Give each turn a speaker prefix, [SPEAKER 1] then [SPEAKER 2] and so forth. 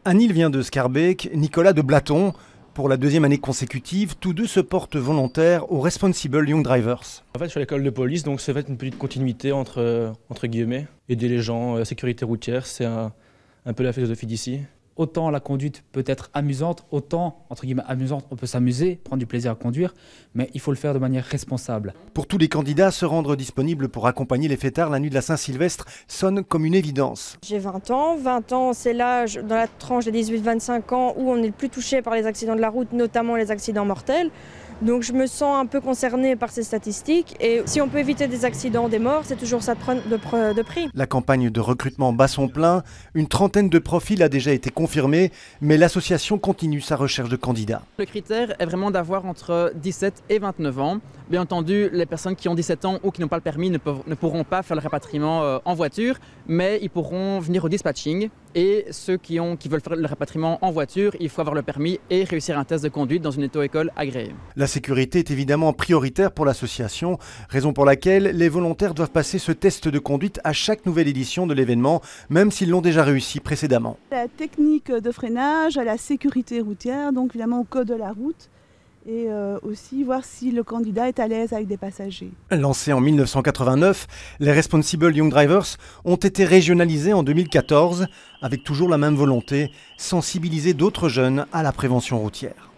[SPEAKER 1] Anil vient de Schaerbeek, Nicolas de Blaton. Pour la deuxième année consécutive, tous deux se portent volontaires au Responsible Young Drivers.
[SPEAKER 2] En fait, je suis à l'école de police, donc c'est une petite continuité entre guillemets. Aider les gens, la sécurité routière, c'est un peu la philosophie d'ici.
[SPEAKER 3] Autant la conduite peut être amusante, autant, entre guillemets, amusante, on peut s'amuser, prendre du plaisir à conduire, mais il faut le faire de manière responsable.
[SPEAKER 1] Pour tous les candidats, se rendre disponible pour accompagner les fêtards la nuit de la Saint-Sylvestre sonne comme une évidence.
[SPEAKER 4] J'ai 20 ans. 20 ans, c'est l'âge dans la tranche des 18-25 ans où on est le plus touché par les accidents de la route, notamment les accidents mortels. Donc je me sens un peu concernée par ces statistiques et si on peut éviter des accidents, des morts, c'est toujours ça de prix.
[SPEAKER 1] La campagne de recrutement bat son plein, une trentaine de profils a déjà été confirmée, mais l'association continue sa recherche de candidats.
[SPEAKER 5] Le critère est vraiment d'avoir entre 17 et 29 ans. Bien entendu, les personnes qui ont 17 ans ou qui n'ont pas le permis ne pourront pas faire le rapatriement en voiture, mais ils pourront venir au dispatching. Et ceux qui veulent faire le rapatriement en voiture, il faut avoir le permis et réussir un test de conduite dans une auto-école agréée.
[SPEAKER 1] La sécurité est évidemment prioritaire pour l'association, raison pour laquelle les volontaires doivent passer ce test de conduite à chaque nouvelle édition de l'événement, même s'ils l'ont déjà réussi précédemment.
[SPEAKER 6] La technique de freinage, à la sécurité routière, donc évidemment au code de la route. Et aussi voir si le candidat est à l'aise avec des passagers.
[SPEAKER 1] Lancés en 1989, les Responsible Young Drivers ont été régionalisés en 2014 avec toujours la même volonté, sensibiliser d'autres jeunes à la prévention routière.